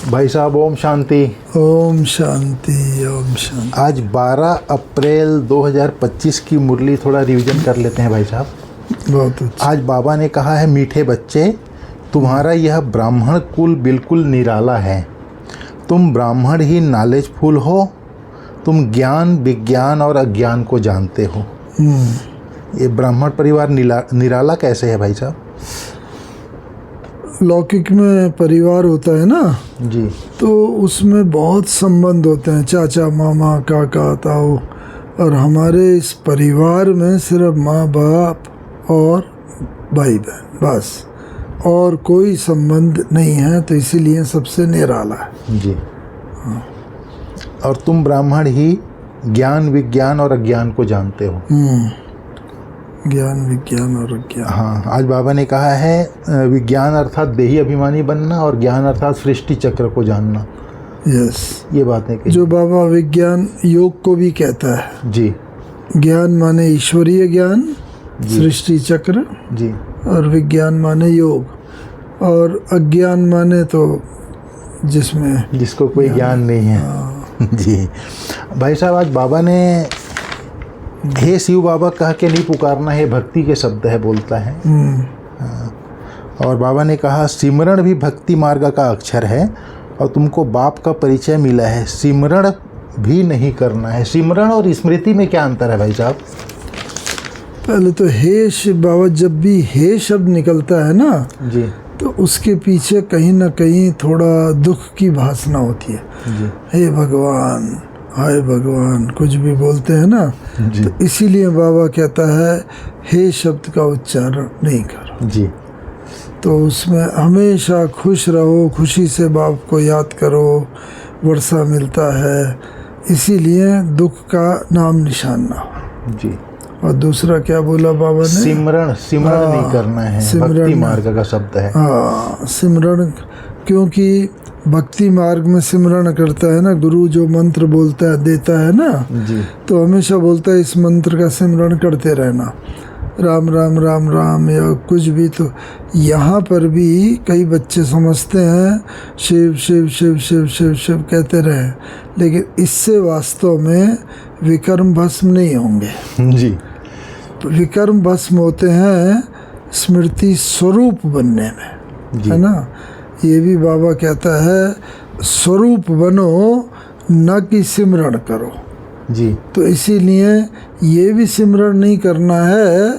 भाई साहब ओम शांति। ओम शांति ओम शांति। आज 12 अप्रैल 2025 की मुरली थोड़ा रिवीजन कर लेते हैं भाई साहब। बहुत अच्छा। आज बाबा ने कहा है, मीठे बच्चे तुम्हारा यह ब्राह्मण कुल बिल्कुल निराला है। तुम ब्राह्मण ही नॉलेजफुल हो। तुम ज्ञान विज्ञान और अज्ञान को जानते हो। ये ब्राह्मण परिवार निराला कैसे है भाई साहब? लौकिक में परिवार होता है ना जी, तो उसमें बहुत संबंध होते हैं, चाचा मामा काका ताऊ, और हमारे इस परिवार में सिर्फ माँ बाप और भाई बहन बस, और कोई संबंध नहीं है, तो इसीलिए सबसे निराला है जी। और तुम ब्राह्मण ही ज्ञान विज्ञान और अज्ञान को जानते हो। ज्ञान विज्ञान और अज्ञान। हाँ, आज बाबा ने कहा है विज्ञान अर्थात देही अभिमानी बनना और ज्ञान अर्थात सृष्टि चक्र को जानना। यस, ये बातें कही। जो बाबा विज्ञान योग को भी कहता है। जी। ज्ञान माने ईश्वरीय ज्ञान, सृष्टि चक्र जी। और विज्ञान माने योग, और अज्ञान माने तो जिसको कोई ज्ञान नहीं है। जी भाई साहब, आज बाबा ने हे शिव बाबा कह के नहीं पुकारना है, भक्ति के शब्द है बोलता है। और बाबा ने कहा सिमरण भी भक्ति मार्ग का अक्षर है और तुमको बाप का परिचय मिला है, सिमरण भी नहीं करना है। सिमरण और स्मृति में क्या अंतर है भाई साहब? पहले तो हे शिव बाबा, जब भी हे शब्द निकलता है ना जी, तो उसके पीछे कहीं ना कहीं थोड़ा दुख की भासना होती है जी। हे भगवान, हाय भगवान, कुछ भी बोलते हैं ना, तो इसीलिए बाबा कहता है हे शब्द का उच्चारण नहीं करो। जी। तो उसमें हमेशा खुश रहो, खुशी से बाप को याद करो, वर्षा मिलता है, इसीलिए दुख का नाम निशान ना हो। जी। और दूसरा क्या बोला बाबा ने? सिमरण नहीं करना है, भक्ति मार्ग का शब्द है। हाँ, सिमरण, क्योंकि भक्ति मार्ग में सिमरण करता है ना, गुरु जो मंत्र बोलता है देता है ना, जी, तो हमेशा बोलता है इस मंत्र का सिमरण करते रहना, राम राम राम राम या कुछ भी। तो यहाँ पर भी कई बच्चे समझते हैं शिव शिव शिव शिव शिव शिव कहते रहे, लेकिन इससे वास्तव में विकर्म भस्म नहीं होंगे। जी। विकर्म भस्म होते हैं स्मृति स्वरूप बनने में, है ना। ये भी बाबा कहता है स्वरूप बनो, न कि सिमरण करो। जी। तो इसीलिए ये भी सिमरण नहीं करना है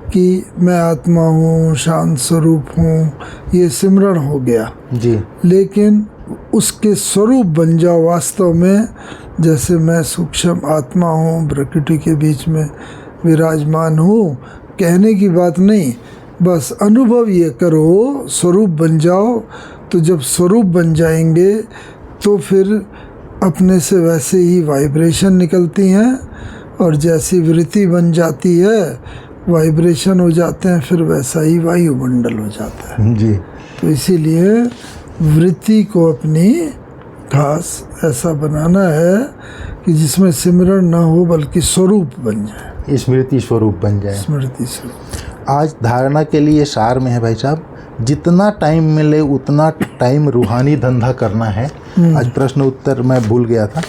कि मैं आत्मा हूँ, शांत स्वरूप हूँ, ये सिमरण हो गया। जी। लेकिन उसके स्वरूप बन जाओ वास्तव में, जैसे मैं सूक्ष्म आत्मा हूँ, प्रकृति के बीच में विराजमान हूँ, कहने की बात नहीं, बस अनुभव ये करो, स्वरूप बन जाओ। तो जब स्वरूप बन जाएंगे तो फिर अपने से वैसे ही वाइब्रेशन निकलती हैं, और जैसी वृत्ति बन जाती है, वाइब्रेशन हो जाते हैं, फिर वैसा ही वायुमंडल हो जाता है। जी। तो इसीलिए वृत्ति को अपनी खास ऐसा बनाना है कि जिसमें सिमरण ना हो बल्कि स्वरूप बन जाए, स्मृति स्वरूप बन जाए। स्मृति स्वरूप। आज धारणा के लिए सार में है भाई साहब, जितना टाइम मिले उतना टाइम रूहानी धंधा करना है। आज प्रश्न उत्तर मैं भूल गया था।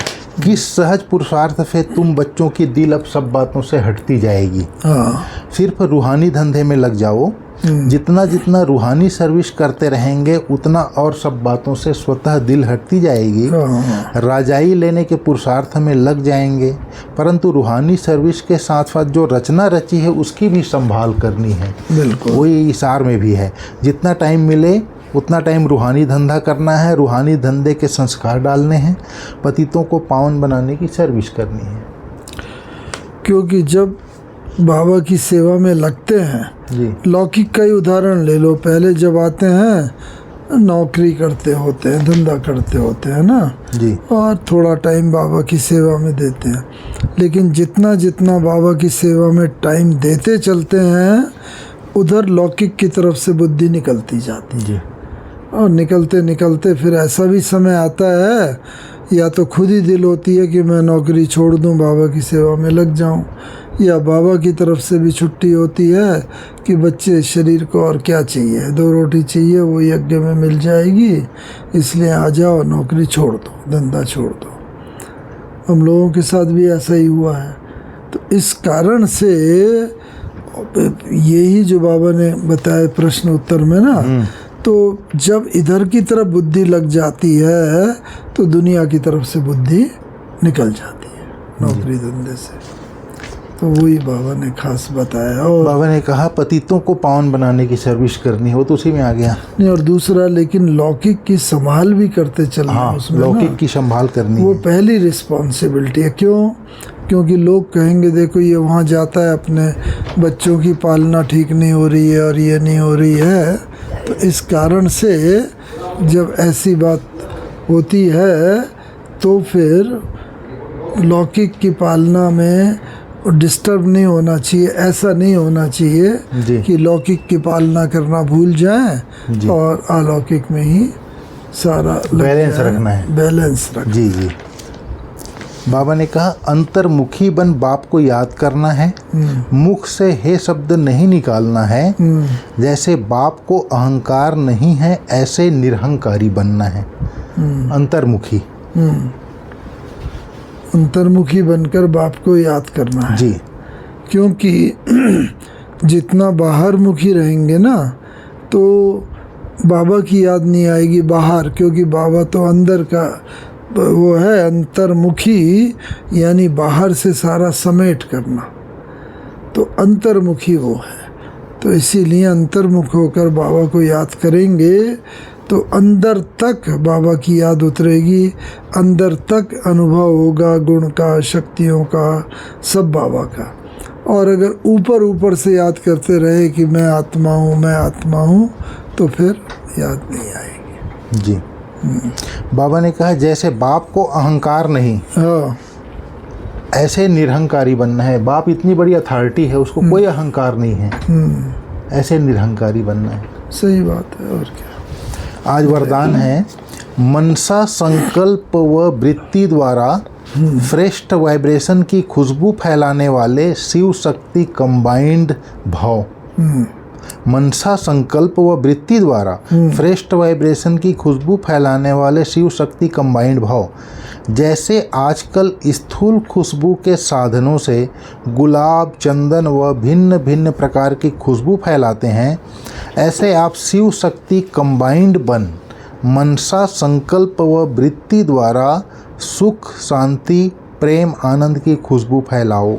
किस सहज पुरुषार्थ से तुम बच्चों की दिल अब सब बातों से हटती जाएगी। हाँ, सिर्फ रूहानी धंधे में लग जाओ। जितना जितना रूहानी सर्विस करते रहेंगे उतना और सब बातों से स्वतः दिल हटती जाएगी। राजाई लेने के पुरुषार्थ में लग जाएंगे, परंतु रूहानी सर्विस के साथ साथ जो रचना रची है उसकी भी संभाल करनी है। बिल्कुल। वही इशार में भी है, जितना टाइम मिले उतना टाइम रूहानी धंधा करना है, रूहानी धंधे के संस्कार डालने हैं, पतितों को पावन बनाने की सर्विस करनी है। क्योंकि जब बाबा की सेवा में लगते हैं, जी। लौकिक का ही उदाहरण ले लो, पहले जब आते हैं नौकरी करते होते हैं, धंधा करते होते हैं ना जी, और थोड़ा टाइम बाबा की सेवा में देते हैं, लेकिन जितना जितना बाबा की सेवा में टाइम देते चलते हैं उधर लौकिक की तरफ से बुद्धि निकलती जाती है। और निकलते निकलते फिर ऐसा भी समय आता है, या तो खुद ही दिल होती है कि मैं नौकरी छोड़ दूं, बाबा की सेवा में लग जाऊं, या बाबा की तरफ से भी छुट्टी होती है कि बच्चे शरीर को और क्या चाहिए, 2 रोटी चाहिए वो यज्ञ में मिल जाएगी, इसलिए आ जाओ, नौकरी छोड़ दो, धंधा छोड़ दो। हम लोगों के साथ भी ऐसा ही हुआ है। तो इस कारण से यही जो बाबा ने बताया प्रश्न उत्तर में ना, तो जब इधर की तरफ बुद्धि लग जाती है तो दुनिया की तरफ से बुद्धि निकल जाती है, नौकरी धंधे से। तो वही बाबा ने खास बताया। और बाबा ने कहा पतितों को पावन बनाने की सर्विस करनी हो, तो उसी में आ गया। नहीं, और दूसरा लेकिन लौकिक की संभाल भी करते चलना। हाँ, उसमें लौकिक की संभाल करनी वो है। पहली रिस्पॉन्सिबिलिटी है। क्यों? क्योंकि लोग कहेंगे देखो ये वहाँ जाता है, अपने बच्चों की पालना ठीक नहीं हो रही है और ये नहीं हो रही है। तो इस कारण से जब ऐसी बात होती है तो फिर लौकिक की पालना में डिस्टर्ब नहीं होना चाहिए। ऐसा नहीं होना चाहिए जी। कि लौकिक की पालना करना भूल जाएं और अलौकिक में ही सारा बैलेंस रखना है। बैलेंस रखना। जी जी। बाबा ने कहा अंतर्मुखी बन बाप को याद करना है, मुख से हे शब्द नहीं निकालना है, जैसे बाप को अहंकार नहीं है ऐसे निरहंकारी बनना है। अंतर्मुखी, अंतर्मुखी बनकर बाप को याद करना है। जी। क्योंकि जितना बाहर मुखी रहेंगे ना तो बाबा की याद नहीं आएगी बाहर, क्योंकि बाबा तो अंदर का वो है। अंतर्मुखी यानी बाहर से सारा समेट करना, तो अंतर्मुखी वो है। तो इसीलिए अंतर्मुख होकर बाबा को याद करेंगे तो अंदर तक बाबा की याद उतरेगी, अंदर तक अनुभव होगा गुण का, शक्तियों का, सब बाबा का। और अगर ऊपर ऊपर से याद करते रहे कि मैं आत्मा हूँ, मैं आत्मा हूँ, तो फिर याद नहीं आएगी। जी। बाबा ने कहा जैसे बाप को अहंकार नहीं, हाँ, ऐसे निरहंकारी बनना है। बाप इतनी बड़ी अथॉरिटी है, उसको कोई अहंकार नहीं है, ऐसे निरहंकारी बनना है। सही बात है। और क्या? आज वरदान है मनसा संकल्प व वृत्ति द्वारा श्रेष्ठ वाइब्रेशन की खुशबू फैलाने वाले शिव शक्ति कंबाइंड भाव। मनसा संकल्प व वृत्ति द्वारा श्रेष्ठ वाइब्रेशन की खुशबू फैलाने वाले शिव शक्ति कंबाइंड भाव। जैसे आजकल स्थूल खुशबू के साधनों से गुलाब, चंदन व भिन्न भिन्न प्रकार की खुशबू फैलाते हैं, ऐसे आप शिव शक्ति कंबाइंड बन मनसा संकल्प व वृत्ति द्वारा सुख, शांति, प्रेम, आनंद की खुशबू फैलाओ।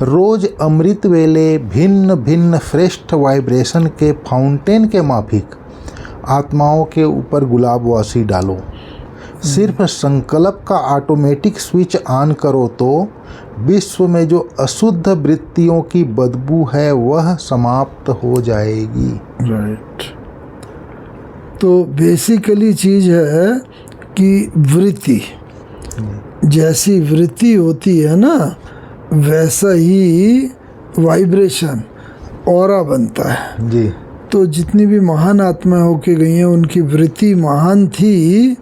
रोज अमृत वेले भिन्न भिन्न श्रेष्ठ वाइब्रेशन के फाउंटेन के माफिक आत्माओं के ऊपर गुलाब वासी डालो। सिर्फ संकल्प का ऑटोमेटिक स्विच ऑन करो तो विश्व में जो अशुद्ध वृत्तियों की बदबू है वह समाप्त हो जाएगी। राइट। तो बेसिकली चीज है कि वृत्ति, जैसी वृत्ति होती है ना वैसा ही वाइब्रेशन, ऑरा बनता है। जी। तो जितनी भी महान आत्माएं होके गई हैं उनकी वृत्ति महान थी,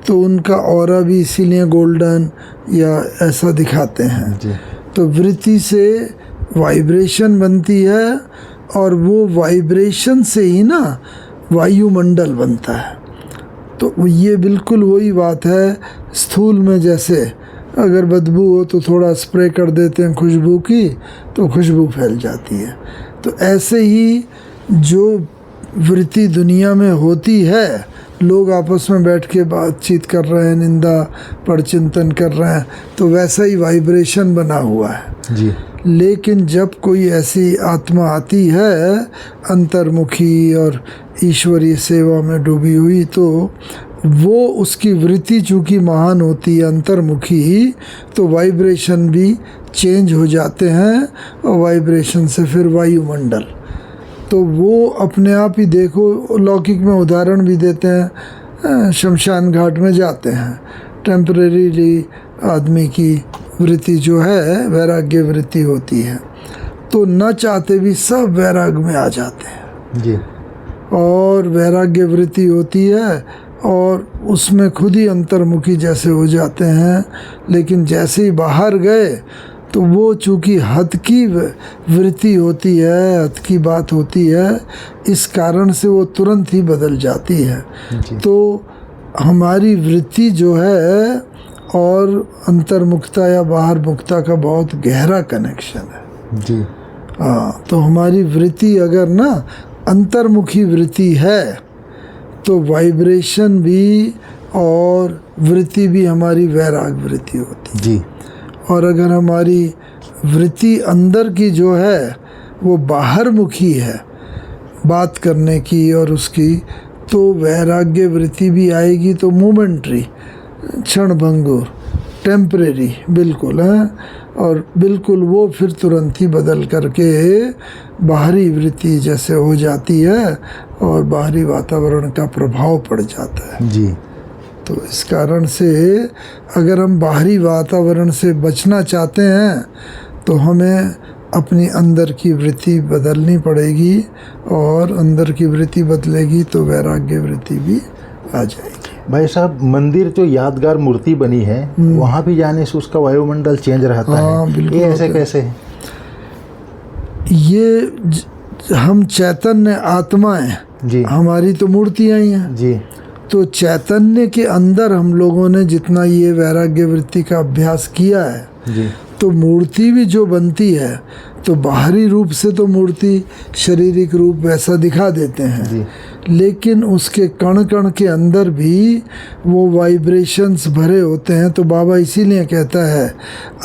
तो उनका ऑरा भी इसीलिए गोल्डन या ऐसा दिखाते हैं। जी। तो वृत्ति से वाइब्रेशन बनती है और वो वाइब्रेशन से ही ना वायुमंडल बनता है। तो ये बिल्कुल वही बात है। स्थूल में जैसे अगर बदबू हो तो थोड़ा स्प्रे कर देते हैं खुशबू की, तो खुशबू फैल जाती है। तो ऐसे ही जो वृत्ति दुनिया में होती है, लोग आपस में बैठ के बातचीत कर रहे हैं, निंदा पर चिंतन कर रहे हैं, तो वैसा ही वाइब्रेशन बना हुआ है। जी। लेकिन जब कोई ऐसी आत्मा आती है अंतर्मुखी और ईश्वरीय सेवा में डूबी हुई, तो वो उसकी वृत्ति चूँकि महान होती है अंतर्मुखी, तो वाइब्रेशन भी चेंज हो जाते हैं और वाइब्रेशन से फिर वायुमंडल। तो वो अपने आप ही देखो, लौकिक में उदाहरण भी देते हैं, शमशान घाट में जाते हैं, टेम्परेरीली आदमी की वृत्ति जो है वैराग्य वृत्ति होती है, तो न चाहते भी सब वैराग में आ जाते हैं। जी। और वैराग्य वृत्ति होती है और उसमें खुद ही अंतर्मुखी जैसे हो जाते हैं। लेकिन जैसे ही बाहर गए तो वो चूँकि हद की वृत्ति होती है, हद की बात होती है, इस कारण से वो तुरंत ही बदल जाती है। जी। तो हमारी वृत्ति जो है और अंतर्मुखता या बाहर मुखता का बहुत गहरा कनेक्शन है। जी। हाँ, तो हमारी वृत्ति अगर ना अंतर्मुखी वृत्ति है तो वाइब्रेशन भी और वृत्ति भी हमारी वैराग वृत्ति होती है। जी। और अगर हमारी वृत्ति अंदर की जो है वो बाहर मुखी है बात करने की और उसकी, तो वैराग्य वृत्ति भी आएगी, तो मोमेंट्री, क्षणभंगुर, टेम्परेरी बिल्कुल है, और बिल्कुल वो फिर तुरंत ही बदल करके बाहरी वृत्ति जैसे हो जाती है और बाहरी वातावरण का प्रभाव पड़ जाता है। जी। तो इस कारण से अगर हम बाहरी वातावरण से बचना चाहते हैं तो हमें अपनी अंदर की वृत्ति बदलनी पड़ेगी, और अंदर की वृत्ति बदलेगी तो वैराग्य वृत्ति भी आ जाएगी। भाई साहब, मंदिर जो यादगार मूर्ति बनी है वहाँ भी जाने से उसका वायुमंडल चेंज रहता हाँ, है, बिल्कुल ये ऐसे होता है। कैसे है? ये हम चैतन्य आत्माएं, जी। हमारी तो मूर्तियाँ ही हैं। जी। तो चैतन्य के अंदर हम लोगों ने जितना ये वैराग्य वृत्ति का अभ्यास किया है, जी। तो मूर्ति भी जो बनती है तो बाहरी रूप से तो मूर्ति शारीरिक रूप वैसा दिखा देते हैं, जी। लेकिन उसके कण कण के अंदर भी वो वाइब्रेशंस भरे होते हैं। तो बाबा इसीलिए कहता है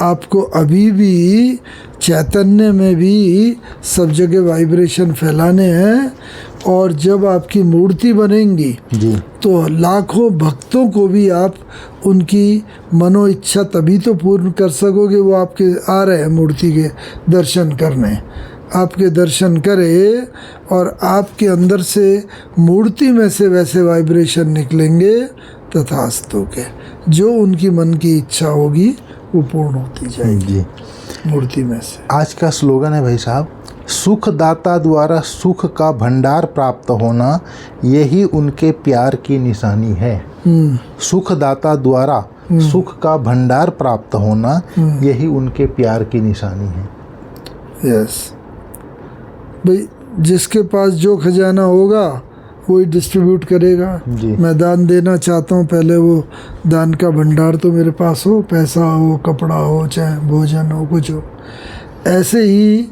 आपको अभी भी चैतन्य में भी सब जगह वाइब्रेशन फैलाने हैं, और जब आपकी मूर्ति बनेंगी जी। तो लाखों भक्तों को भी आप उनकी मनो इच्छा तभी तो पूर्ण कर सकोगे, वो आपके आ रहे हैं मूर्ति के दर्शन करने, आपके दर्शन करे और आपके अंदर से मूर्ति में से वैसे वाइब्रेशन निकलेंगे, तथास्तु के जो उनकी मन की इच्छा होगी वो पूर्ण होती जाएगी जी। मूर्ति में से। आज का स्लोगन है भाई साहब, सुखदाता द्वारा सुख का भंडार प्राप्त होना यही उनके प्यार की निशानी है। सुखदाता द्वारा सुख का भंडार प्राप्त होना यही उनके प्यार की निशानी है। यस भाई, जिसके पास जो खजाना होगा वही डिस्ट्रीब्यूट करेगा। जी। मैं दान देना चाहता हूँ, पहले वो दान का भंडार तो मेरे पास हो, पैसा हो, कपड़ा हो, चाहे भोजन हो, कुछ हो। ऐसे ही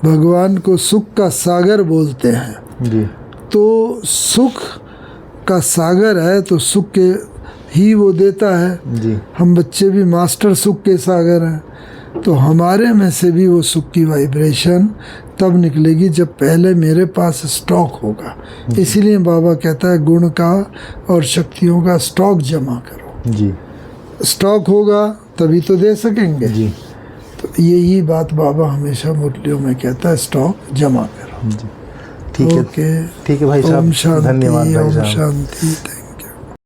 भगवान को सुख का सागर बोलते हैं। जी। तो सुख का सागर है तो सुख के ही वो देता है। जी। हम बच्चे भी मास्टर सुख के सागर हैं, तो हमारे में से भी वो सुख की वाइब्रेशन तब निकलेगी जब पहले मेरे पास स्टॉक होगा। इसीलिए बाबा कहता है गुण का और शक्तियों का स्टॉक जमा करो। जी। स्टॉक होगा तभी तो दे सकेंगे। जी। तो यही बात बाबा हमेशा मुरलियों में कहता है, स्टॉक जमा करो। जी। ठीक है। ओके, ठीक है भाई साहब, ओम शांति, धन्यवाद भाई ओम साहब। शांति।